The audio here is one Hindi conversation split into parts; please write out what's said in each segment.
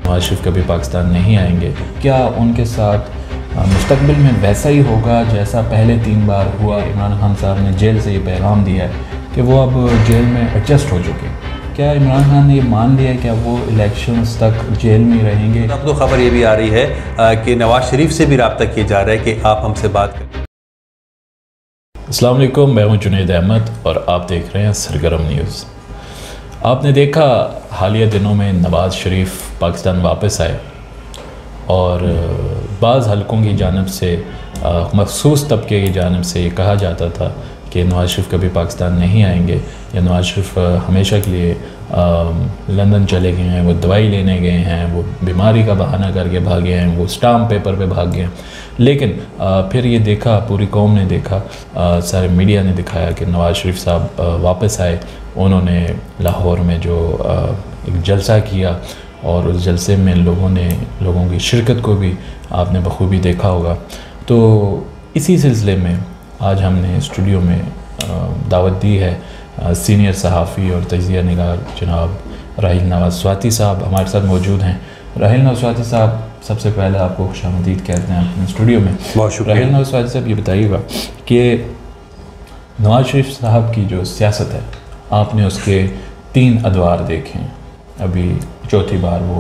नवाज शरीफ कभी पाकिस्तान नहीं आएंगे, क्या उनके साथ मुस्तकबिल में वैसा ही होगा जैसा पहले 3 बार हुआ? इमरान खान साहब ने जेल से ये पैगाम दिया है कि वो अब जेल में एडजस्ट हो चुके हैं। क्या इमरान खान ने ये मान लिया है कि वो इलेक्शंस तक जेल में रहेंगे? अब तो खबर ये भी आ रही है कि नवाज शरीफ से भी रब्ता किया जा रहा है कि आप हमसे बात करें। अस्सलाम वालेकुम, मैं हूं जुनैद अहमद और आप देख रहे हैं सरगर्म न्यूज़। आपने देखा हालिया दिनों में नवाज शरीफ पाकिस्तान वापस आए और बाज़ हलकों की जानिब से, मखसूस तबके की जानिब से ये कहा जाता था कि नवाज शरीफ कभी पाकिस्तान नहीं आएंगे या नवाज शरीफ हमेशा के लिए लंदन चले गए हैं, वो दवाई लेने गए हैं, वो बीमारी का बहाना करके भागे हैं, वो स्टाम्प पेपर पे भाग गए हैं। लेकिन फिर ये देखा, पूरी कौम ने देखा, सारे मीडिया ने दिखाया कि नवाज शरीफ साहब वापस आए। उन्होंने लाहौर में जो एक जलसा किया और उस जलसे में लोगों की शिरकत को भी आपने बखूबी देखा होगा। तो इसी सिलसिले में आज हमने स्टूडियो में दावत दी है सीनियर सहाफ़ी और तजिया निगार जनाब राहिल नवाज़ साहब हमारे साथ मौजूद हैं। राहिल नवाज़ साहब, सबसे पहले आपको खुशामदीद कहते हैं अपने स्टूडियो में। बहुत शुक्रिया। राहिल नवाज़ साहब, ये बताइएगा कि नवाज शरीफ साहब की जो सियासत है, आपने उसके 3 अदवार देखे हैं। अभी चौथी बार वो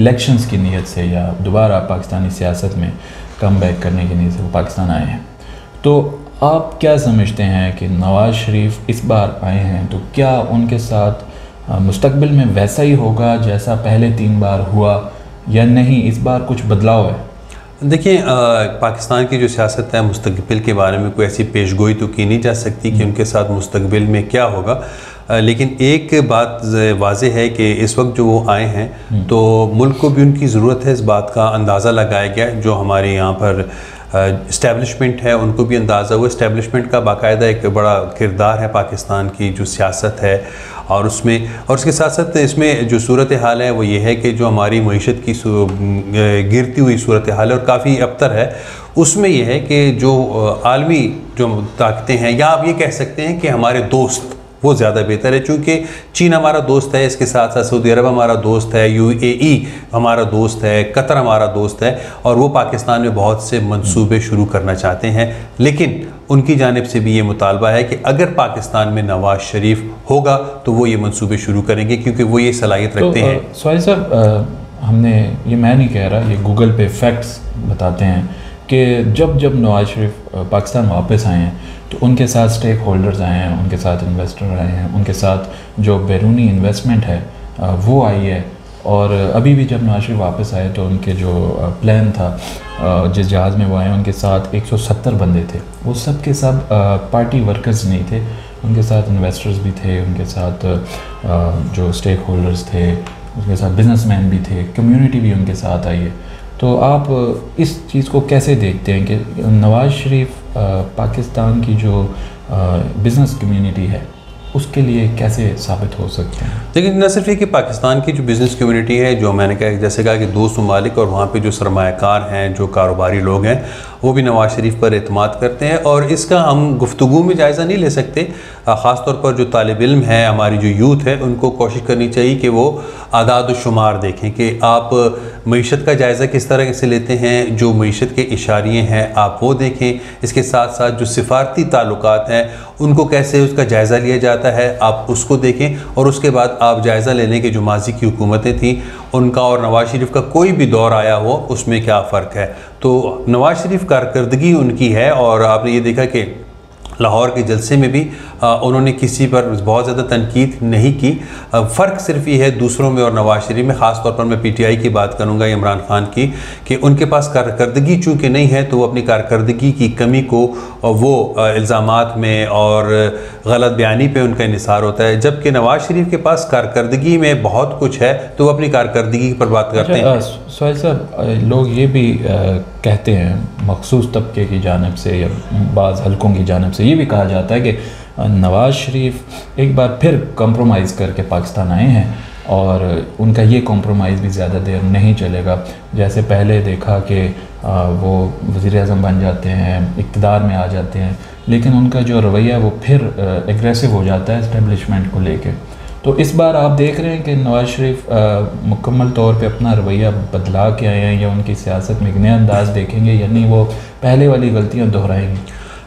इलेक्शंस की नीयत से या दोबारा पाकिस्तानी सियासत में कम बैक करने की नीयत से वो पाकिस्तान आए हैं। तो आप क्या समझते हैं कि नवाज शरीफ इस बार आए हैं तो क्या उनके साथ मुस्तकबिल में वैसा ही होगा जैसा पहले 3 बार हुआ या नहीं, इस बार कुछ बदलाव है? देखिए, पाकिस्तान की जो सियासत है, मुस्तकबिल के बारे में कोई ऐसी पेशगोई तो की नहीं जा सकती कि उनके साथ मुस्तकबिल में क्या होगा। लेकिन एक बात वाज़ेह है कि इस वक्त जो वो आए हैं तो मुल्क को भी उनकी ज़रूरत है, इस बात का अंदाज़ा लगाया गया। जो हमारे यहाँ पर इस्टेब्लिशमेंट है उनको भी अंदाज़ा हुआ। इस्टेब्लिशमेंट का बाकायदा एक बड़ा किरदार है पाकिस्तान की जो सियासत है, और उसके साथ साथ इसमें जो सूरत हाल है वो ये है कि जो हमारी मईशत की गिरती हुई सूरत हाल है और काफ़ी अबतर है, उसमें यह है कि जो आलमी जो ताकतें हैं, या आप ये कह सकते हैं कि हमारे दोस्त, वो ज़्यादा बेहतर है। चूँकि चीन हमारा दोस्त है, इसके साथ साथ सऊदी अरब हमारा दोस्त है, UAE हमारा दोस्त है, कतर हमारा दोस्त है, और वो पाकिस्तान में बहुत से मंसूबे शुरू करना चाहते हैं। लेकिन उनकी जानिब से भी ये मुतालबा है कि अगर पाकिस्तान में नवाज शरीफ होगा तो वो ये मंसूबे शुरू करेंगे, क्योंकि वो ये सलाहियत रखते हैं। सोहेल साहब, ये मैं नहीं कह रहा, ये गूगल पे फैक्ट्स बताते हैं कि जब नवाज शरीफ पाकिस्तान वापस आए हैं तो उनके साथ स्टेक होल्डर्स आए हैं, उनके साथ इन्वेस्टर आए हैं, उनके साथ जो बैरूनी इन्वेस्टमेंट है वो आई है। और अभी भी जब नवाज शरीफ वापस आए तो उनके जो प्लान था, जिस जहाज़ में वो आए, उनके साथ 170 बंदे थे। वो सब के सब पार्टी वर्कर्स नहीं थे, उनके साथ इन्वेस्टर्स भी थे, उनके साथ जो स्टेक होल्डर्स थे, उनके साथ बिजनेसमैन भी थे, कम्युनिटी भी उनके साथ आई है। तो आप इस चीज़ को कैसे देखते हैं कि नवाज शरीफ पाकिस्तान की जो बिज़नेस कम्युनिटी है उसके लिए कैसे साबित हो सकते हैं? लेकिन न सिर्फ ये कि पाकिस्तान की जो बिज़नेस कम्युनिटी है, जो मैंने कहा जैसे कहा कि 2 ममालिक और वहाँ पे जो सरमायाकार हैं, जो कारोबारी लोग हैं, वो भी नवाज शरीफ पर एतमाद करते हैं। और इसका हम गुफ्तगू में जायज़ा नहीं ले सकते। ख़ास तौर पर जो तालिब इल्म है, हमारी जो यूथ है, उनको कोशिश करनी चाहिए कि वो आदाद शुमार देखें कि आप मईशत का जायज़ा किस तरह से लेते हैं, जो मईशत के इशारे हैं आप वो देखें। इसके साथ साथ जो सिफारती ताल्लुकात हैं उनको कैसे उसका जायज़ा लिया जाता है, आप उसको देखें। और उसके बाद आप जायज़ा ले लें कि जो माजी की हुकूमतें थीं उनका और नवाज शरीफ का कोई भी दौर आया हो उसमें क्या फ़र्क है। तो नवाज शरीफ कारकर्दगी उनकी है, और आपने ये देखा कि लाहौर के जलसे में भी उन्होंने किसी पर बहुत ज़्यादा तनकीद नहीं की। फ़र्क सिर्फ ये है दूसरों में और नवाज शरीफ में। ख़ास तौर पर मैं PTI की बात करूँगा, इमरान खान की, कि उनके पास कारकर्दगी चूँकि नहीं है तो वो अपनी कारकर्दगी की कमी को वो इल्ज़ामात में और गलत बयानी पे उनका इन्हिसार होता है। जबकि नवाज शरीफ के पास कारकर्दगी में बहुत कुछ है तो वो अपनी कारकर्दगी पर बात करते हैं। सोहेल साहब, लोग ये भी कहते हैं मखसूस तबके की जानिब से या बाज़ हलकों की जानिब से ये भी कहा जाता है कि नवाज शरीफ एक बार फिर कंप्रोमाइज़ करके पाकिस्तान आए हैं और उनका ये कॉम्प्रोमाइज़ भी ज़्यादा देर नहीं चलेगा। जैसे पहले देखा कि वो वज़ीर-ए-आज़म बन जाते हैं, इक़्तिदार में आ जाते हैं, लेकिन उनका जो रवैया वो फिर एग्रेसिव हो जाता है इस्टेब्लिशमेंट को लेके। तो इस बार आप देख रहे हैं कि नवाज शरीफ मुकम्मल तौर पे अपना रवैया बदला के आए हैं, या उनकी सियासत में एक नया अंदाज देखेंगे, यानी वो पहले वाली गलतियां दोहराएंगे?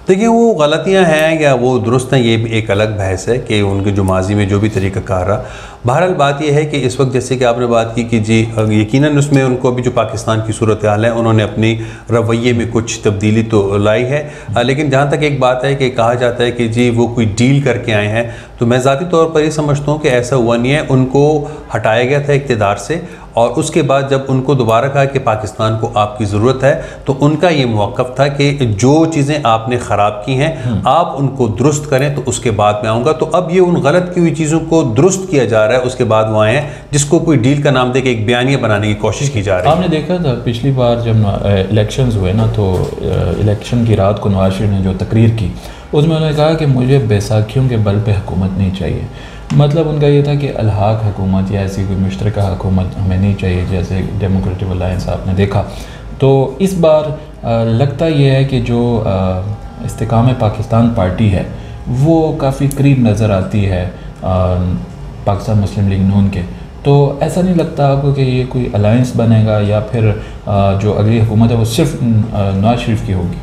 देखिए, वो गलतियां हैं या वो दुरुस्त हैं, ये भी एक अलग बहस है कि उनके जो माजी में जो भी तरीक़ाकार रहा। बहरहाल बात यह है कि इस वक्त जैसे कि आपने बात की कि जी यकीनन उसमें उनको अभी जो पाकिस्तान की सूरत हाल है उन्होंने अपनी रवैये में कुछ तब्दीली तो लाई है, लेकिन जहाँ तक एक बात है कि कहा जाता है कि जी वो कोई डील करके आए हैं, तो मैं ज़ाती तौर पर ये समझता हूँ कि ऐसा हुआ नहीं है। उनको हटाया गया था इक़्तिदार से, और उसके बाद जब उनको दोबारा कहा कि पाकिस्तान को आपकी ज़रूरत है, तो उनका ये मौक़िफ़ था कि जो चीज़ें आपने ख़राब की हैं आप उनको दुरुस्त करें, तो उसके बाद मैं आऊँगा। तो अब ये उन गलत की हुई चीज़ों को दुरुस्त किया जा रहा है, उसके बाद वो आए हैं, जिसको कोई डील का नाम दे के एक बयानिया बनाने की कोशिश की जा रही है। आपने देखा था पिछली बार जब इलेक्शंस हुए ना, तो इलेक्शन की रात को नवाज शरीफ ने जो तकरीर की, उसमें उन्होंने कहा कि मुझे बैसाखियों के बल पे हुकूमत नहीं चाहिए। मतलब उनका ये था कि अलहाक हुकूमत या ऐसी कोई मुश्तरका हुकूमत हमें नहीं चाहिए, जैसे डेमोक्रेटिक अलायंस आपने देखा। तो इस बार लगता ये है कि जो इस्तेकाम पाकिस्तान पार्टी है वो काफ़ी करीब नज़र आती है पाकिस्तान मुस्लिम लीग नून के। तो ऐसा नहीं लगता आपको कि ये कोई अलायंस बनेगा, या फिर जो अगली हुकूमत है वो सिर्फ नवाज शरीफ की होगी?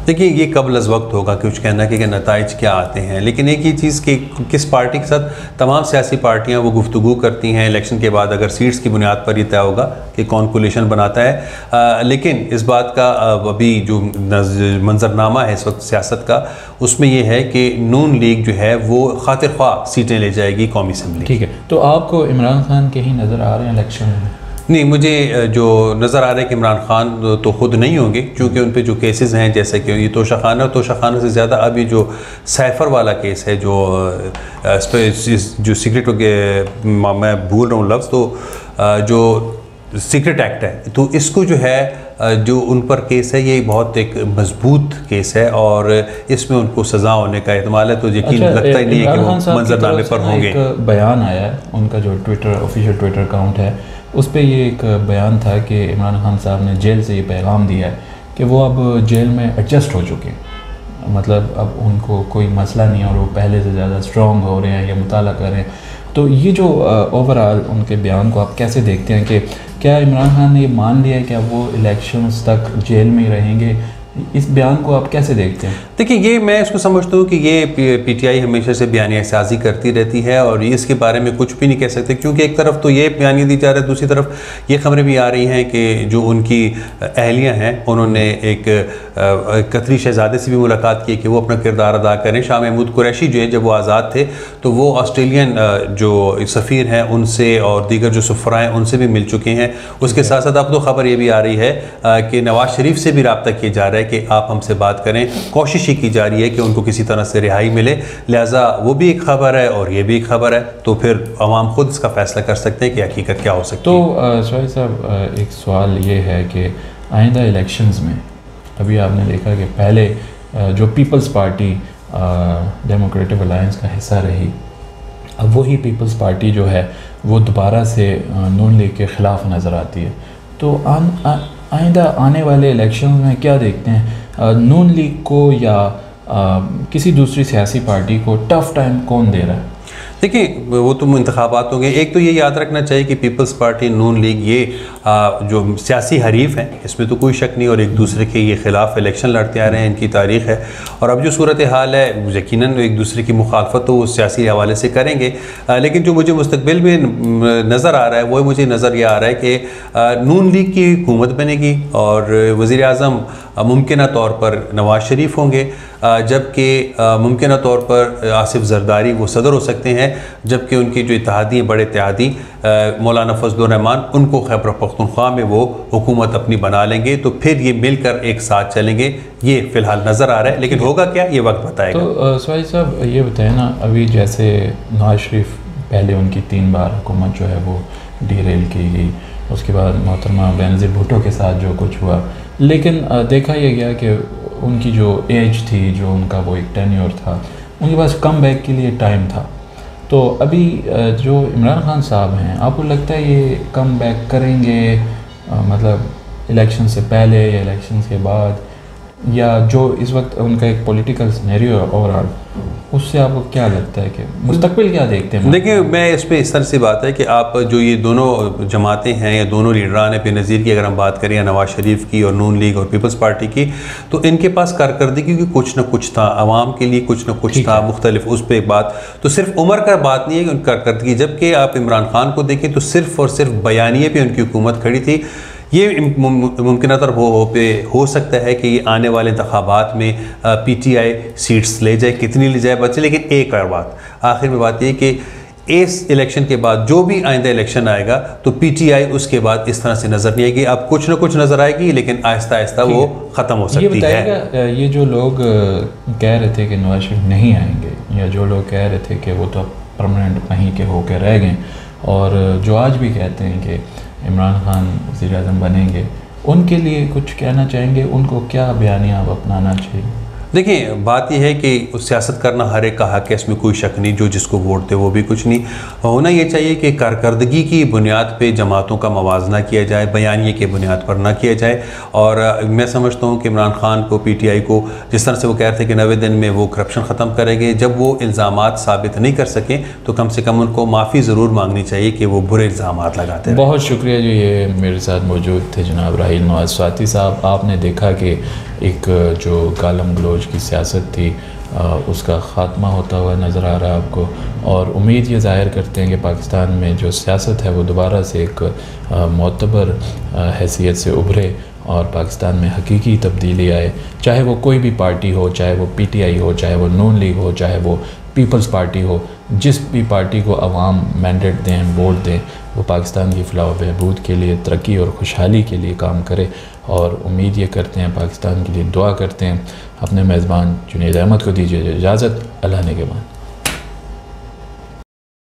देखिए, ये कबल अज़ वक्त होगा कुछ कहना कि नताइज क्या आते हैं, लेकिन एक ही चीज़ कि किस पार्टी के साथ तमाम सियासी पार्टियां वो गुफ्तगू करती हैं इलेक्शन के बाद, अगर सीट्स की बुनियाद पर ही तय होगा कि कौन कोलिशन बनाता है। लेकिन इस बात का अभी जो मंजरनामा है इस वक्त सियासत का, उसमें यह है कि नून लीग जो है वो खातिर ख्वाह सीटें ले जाएगी कौमी असम्बली। ठीक है, तो आपको इमरान खान के ही नज़र आ रहे हैं इलेक्शन में? नहीं, मुझे जो नज़र आ रहा है कि इमरान खान तो ख़ुद नहीं होंगे, क्योंकि उन पे जो केसेस हैं, जैसे कि ये तोशा खाना, तोशा खाना से ज़्यादा अभी जो सैफर वाला केस है, जो सीक्रेट, मैं भूल रहा हूँ लफ्ज़, तो जो सीक्रेट एक्ट है, तो इसको जो है जो उन पर केस है, ये बहुत एक मजबूत केस है और इसमें उनको सज़ा होने का एहतमाल है। तो यकीन लगता ही नहीं है कि वो मंजरनामे पर होंगे। एक बयान आया है उनका, जो ऑफिशियल ट्विटर अकाउंट है, उस पर ये एक बयान था कि इमरान खान साहब ने जेल से ये पैगाम दिया है कि वो अब जेल में एडजस्ट हो चुके हैं, मतलब अब उनको कोई मसला नहीं है और वो पहले से ज़्यादा स्ट्रॉन्ग हो रहे हैं या मुताला कर रहे हैं। तो ये जो ओवरऑल उनके बयान को आप कैसे देखते हैं कि क्या इमरान खान ने ये मान लिया है कि वो इलेक्शंस तक जेल में ही रहेंगे? इस बयान को आप कैसे देखते हैं? देखिए, ये मैं इसको समझता हूँ कि ये पीटीआई हमेशा से बयानियासाजी करती रहती है और ये इसके बारे में कुछ भी नहीं कह सकते, क्योंकि एक तरफ तो ये बयानिया दी जा रहा है, दूसरी तरफ ये खबरें भी आ रही हैं कि जो उनकी अहलियाँ हैं उन्होंने एक कतरी शहजादे से भी मुलाकात की कि वो अपना किरदार अदा करें। शाह महमूद कुरैशी जो है, जब वो आज़ाद थे तो वो ऑस्ट्रेलियन जो सफ़ीर हैं उनसे और दीगर जो सफ़रा हैं उनसे भी मिल चुके हैं। उसके साथ साथ अब तो खबर ये भी आ रही है कि नवाज शरीफ से भी रब्ता किया जा रहा है कि आप हमसे बात करें, कोशिश ही की जा रही है कि उनको किसी तरह से रिहाई मिले। लिहाजा वो भी एक खबर है और ये भी एक खबर है, तो फिर अवाम खुद इसका फैसला कर सकते हैं कि हकीकत क्या हो सकती है। तो सोहेल साहब, एक सवाल ये है कि आइंदा इलेक्शंस में अभी आपने देखा कि पहले जो पीपल्स पार्टी डेमोक्रेटिक अलायंस का हिस्सा रही, अब वही पीपल्स पार्टी जो है वो दोबारा से नून लीग के ख़िलाफ़ नज़र आती है। तो आइंदा आने वाले इलेक्शन में क्या देखते हैं, नून लीग को या किसी दूसरी सियासी पार्टी को टफ़ टाइम कौन दे रहा है? देखिए, वो तो इंतखाबात होंगे। एक तो ये याद रखना चाहिए कि पीपल्स पार्टी, नून लीग, ये जो सियासी हरीफ हैं इसमें तो कोई शक नहीं, और एक दूसरे के ये ख़िलाफ़ इलेक्शन लड़ते आ रहे हैं, इनकी तारीख़ है। और अब जो सूरत हाल है, यकीनन एक दूसरे की मुखालफत तो वो सियासी हवाले से करेंगे, लेकिन जो मुझे मुस्तकबिल में नज़र आ रहा है वो मुझे नज़र ये आ रहा है कि नून लीग की हुकूमत बनेगी और वज़ीर आज़म मुमकिन तौर पर नवाज़ शरीफ होंगे, जबकि मुमकिन तौर पर आसिफ जरदारी वो सदर हो सकते हैं, जबकि उनकी जो इत्तेहादी हैं, बड़े इत्तेहादी मौलाना फजलुर रहमान, उनको खैबर पख्तूनख्वा में वो हुकूमत अपनी बना लेंगे। तो फिर ये मिलकर एक साथ चलेंगे, ये फ़िलहाल नज़र आ रहा है, लेकिन होगा क्या ये वक्त बताएगा। तो सोहेल साहब, ये बताएं ना, अभी जैसे नवाज शरीफ पहले उनकी 3 बार हुकूमत जो है वो डीरेल की गई, उसके बाद मोहतरमा बेनज़ीर भुट्टो के साथ जो कुछ हुआ, लेकिन देखा यह गया कि उनकी जो एज थी, जो उनका वो एक टेन्योर था, उनके पास कम बैक के लिए टाइम था। तो अभी जो इमरान खान साहब हैं, आपको लगता है ये कम बैक करेंगे, मतलब इलेक्शन से पहले या इलेक्शन के बाद? या जो इस वक्त उनका एक पॉलिटिकल सिनेरियो है ओवरऑल, उससे आपको क्या लगता है कि मुस्तकबिल क्या देखते हैं? देखिए, मैं इस पर इस तरह से बात है कि आप जो ये दोनों जमातें हैं या दोनों लीडरान बेनज़ीर की अगर हम बात करें, या नवाज़ शरीफ की और नून लीग और पीपल्स पार्टी की, तो इनके पास कारकर्दगी की कुछ ना कुछ था, आवाम के लिए कुछ ना कुछ था मुख्तलिफ। उस पर बात तो सिर्फ उम्र का बात नहीं है कि उनकी कारकर्दगी, जबकि आप इमरान खान को देखें तो सिर्फ और सिर्फ बयानिए पे उनकी हुकूमत खड़ी थी। ये मुमकिन तौर हो सकता है कि आने वाले इंतखाबात में PTI सीट्स ले जाए, कितनी ले जाए बच्चे। लेकिन एक और बात आखिर में बात ये कि इस इलेक्शन के बाद जो भी आइंदा इलेक्शन आएगा तो PTI उसके बाद इस तरह से नज़र नहीं आएगी। अब कुछ ना कुछ नज़र आएगी, लेकिन आहिस्ता आहिस्ता वो ख़त्म हो सकती है। ये जो लोग कह रहे थे कि नवाज शरीफ नहीं आएंगे, या जो लोग कह रहे थे कि वो तो परमानेंट वहीं के होकर रह गए, और जो आज भी कहते हैं कि इमरान खान वज़ीर-ए-आज़म बनेंगे, उनके लिए कुछ कहना चाहेंगे? उनको क्या बयानिया अब अपनाना चाहिए? देखिए, बात यह है कि सियासत करना हर एक का हक है, इसमें कोई शक नहीं। जो जिसको वोट दे वो भी कुछ नहीं। होना ये चाहिए कि कारकर्दगी की बुनियाद पे जमातों का मवाजना किया जाए, बयानिए के बुनियाद पर ना किया जाए। और मैं समझता हूँ कि इमरान खान को, PTI को, जिस तरह से वो कह रहे थे कि 90 दिन में वो करप्शन ख़त्म करेंगे, जब वो इल्ज़ामात साबित नहीं कर सकें तो कम से कम उनको माफ़ी ज़रूर मांगनी चाहिए कि वो बुरे इल्ज़ामात लगाते हैं। बहुत शुक्रिया जी, ये मेरे साथ मौजूद थे जनाब राहील नवाज़ स्वाति साहब। आपने देखा कि एक जो गालम गलोच की सियासत थी उसका ख़ात्मा होता हुआ नज़र आ रहा है आपको, और उम्मीद ये ज़ाहिर करते हैं कि पाकिस्तान में जो सियासत है वो दोबारा से एक मोतबर हैसियत से उभरे और पाकिस्तान में हकीकी तब्दीली आए। चाहे वो कोई भी पार्टी हो, चाहे वो PTI हो, चाहे वो नून लीग हो, चाहे वो पीपल्स पार्टी हो, जिस भी पार्टी को अवाम मैंडेट दें, वोट दें, वो पाकिस्तान की फलाह व बहबूद के लिए, तरक्की और खुशहाली के लिए काम करे। और उम्मीद ये करते हैं, पाकिस्तान के लिए दुआ करते हैं। अपने मेज़बान जुनैद अहमद को दीजिए इजाज़त। अल्लाह ने के बाद।